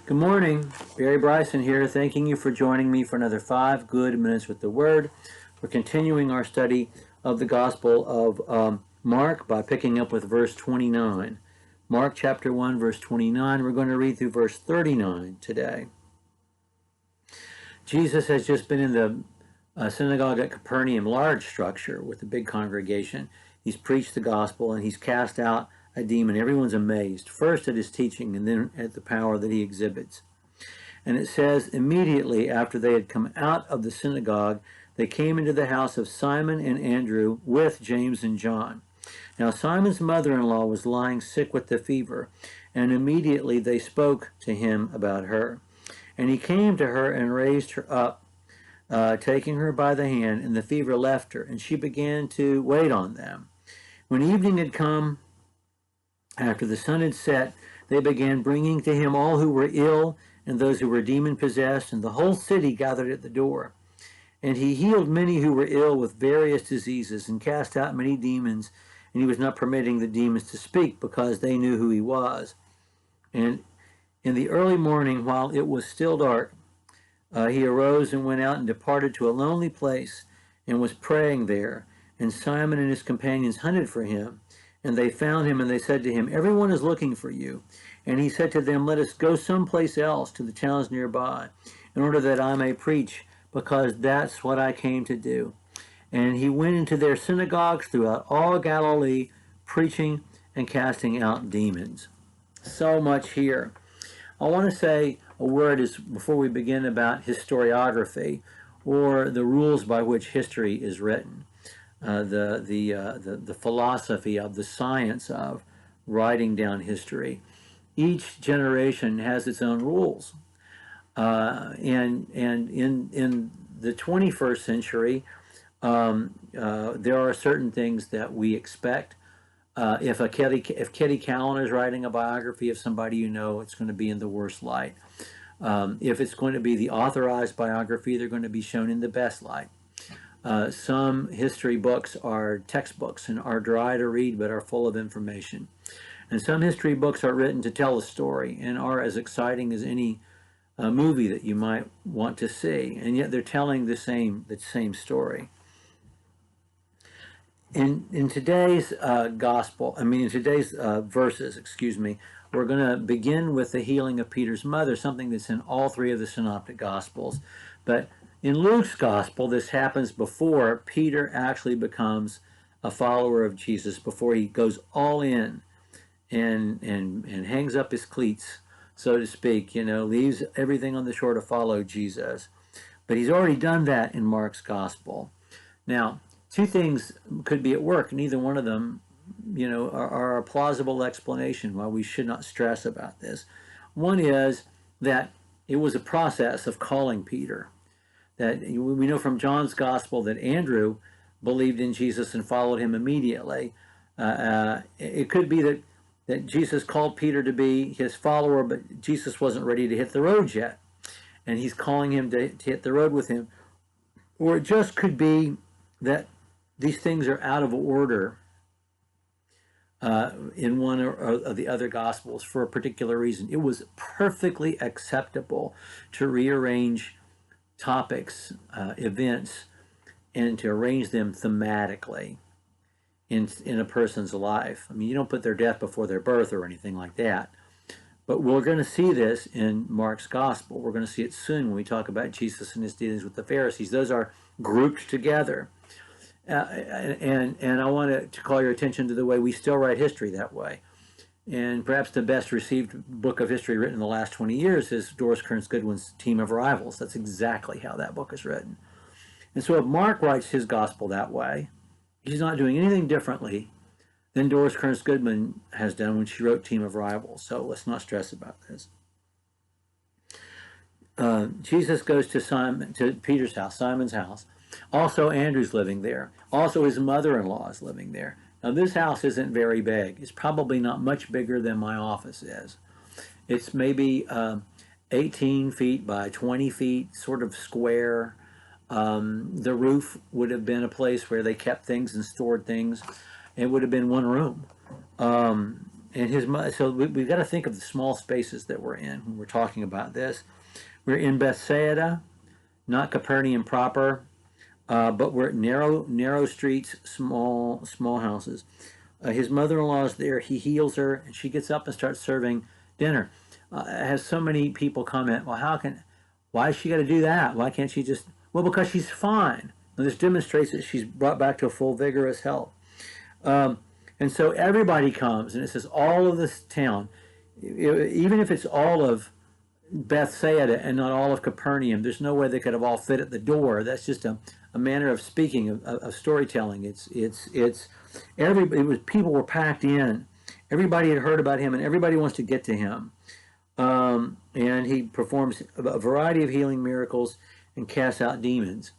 Good morning. Barry Bryson here, thanking you for joining me for another 5 good minutes with the Word. We're continuing our study of the Gospel of Mark by picking up with verse 29. Mark chapter 1, verse 29. We're going to read through verse 39 today. Jesus has just been in the synagogue at Capernaum, large structure with a big congregation. He's preached the gospel and he's cast out a demon. Everyone's amazed, first at his teaching and then at the power that he exhibits. And it says, immediately after they had come out of the synagogue, they came into the house of Simon and Andrew with James and John. Now Simon's mother-in-law was lying sick with the fever, and immediately they spoke to him about her. And he came to her and raised her up, taking her by the hand, and the fever left her, and she began to wait on them. When evening had come, after the sun had set, they began bringing to him all who were ill and those who were demon-possessed, and the whole city gathered at the door. And he healed many who were ill with various diseases and cast out many demons, and he was not permitting the demons to speak because they knew who he was. And in the early morning, while it was still dark, he arose and went out and departed to a lonely place and was praying there. And Simon and his companions hunted for him. And they found him, and they said to him, everyone is looking for you. And he said to them, let us go someplace else to the towns nearby, in order that I may preach, because that's what I came to do. And he went into their synagogues throughout all Galilee, preaching and casting out demons. So much here. I want to say a word before we begin about historiography, or the rules by which history is written. The philosophy of the science of writing down history. Each generation has its own rules, and in the 21st century, there are certain things that we expect. If Kitty Callen is writing a biography of somebody you know, it's going to be in the worst light. If it's going to be the authorized biography, they're going to be shown in the best light. Some history books are textbooks and are dry to read but are full of information. And some history books are written to tell a story and are as exciting as any movie that you might want to see, and yet they're telling the same story. In today's verses, we're going to begin with the healing of Peter's mother, something that's in all three of the synoptic gospels. But in Luke's gospel, this happens before Peter actually becomes a follower of Jesus, before he goes all in and hangs up his cleats, so to speak, leaves everything on the shore to follow Jesus. But he's already done that in Mark's gospel. Now, two things could be at work. Neither one of them, are a plausible explanation why we should not stress about this. One is that it was a process of calling Peter. That we know from John's gospel that Andrew believed in Jesus and followed him immediately. It could be that Jesus called Peter to be his follower, but Jesus wasn't ready to hit the road yet, and he's calling him to hit the road with him. Or it just could be that these things are out of order in one or the other gospels for a particular reason. It was perfectly acceptable to rearrange topics, events, and to arrange them thematically in a person's life. I mean, you don't put their death before their birth or anything like that. But we're going to see this in Mark's gospel. We're going to see it soon when we talk about Jesus and his dealings with the Pharisees. Those are grouped together. And I want to call your attention to the way we still write history that way. And perhaps the best received book of history written in the last 20 years is Doris Kearns Goodwin's Team of Rivals. That's exactly how that book is written. And so if Mark writes his gospel that way, he's not doing anything differently than Doris Kearns Goodwin has done when she wrote Team of Rivals. So let's not stress about this. Jesus goes to Peter's house, Simon's house. Also, Andrew's living there. Also, his mother-in-law is living there. Now, this house isn't very big. It's probably not much bigger than my office is. It's maybe 18 feet by 20 feet, sort of square. The roof would have been a place where they kept things and stored things. It would have been one room. and his mother. So we've got to think of the small spaces that we're in when we're talking about this. We're in Bethsaida, not Capernaum proper, but we're at narrow streets, small houses. His mother-in-law is there. He heals her, and she gets up and starts serving dinner. Has so many people comment, well, why is she got to do that? Why can't she just? Well, because she's fine. And this demonstrates that she's brought back to a full, vigorous health. And so everybody comes, and it says all of this town, even if it's all of Bethsaida and not all of Capernaum, there's no way they could have all fit at the door. That's just a manner of speaking, of storytelling. People were packed in. Everybody had heard about him, and everybody wants to get to him. And he performs a variety of healing miracles and casts out demons.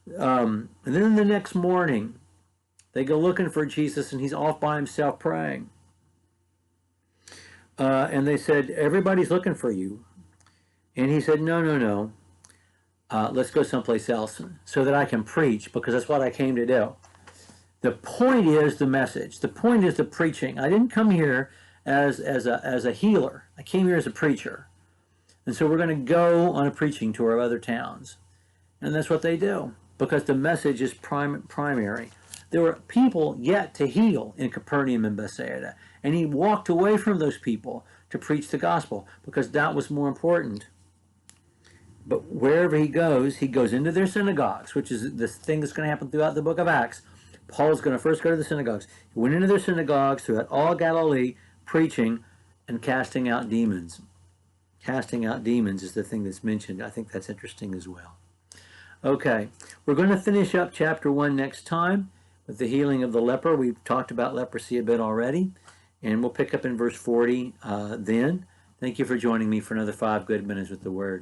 And then the next morning, they go looking for Jesus, and he's off by himself praying. And they said, everybody's looking for you. And he said, no. Let's go someplace else so that I can preach, because that's what I came to do. The point is the message. The point is the preaching. I didn't come here as a healer. I came here as a preacher. And so we're going to go on a preaching tour of other towns. And that's what they do, because the message is primary. There were people yet to heal in Capernaum and Bethsaida. And he walked away from those people to preach the gospel, because that was more important. But wherever he goes into their synagogues, which is the thing that's going to happen throughout the book of Acts. Paul's going to first go to the synagogues. He went into their synagogues throughout all Galilee, preaching and casting out demons. Casting out demons is the thing that's mentioned. I think that's interesting as well. Okay, we're going to finish up chapter 1 next time with the healing of the leper. We've talked about leprosy a bit already, and we'll pick up in verse 40 then. Thank you for joining me for another 5 good minutes with the Word.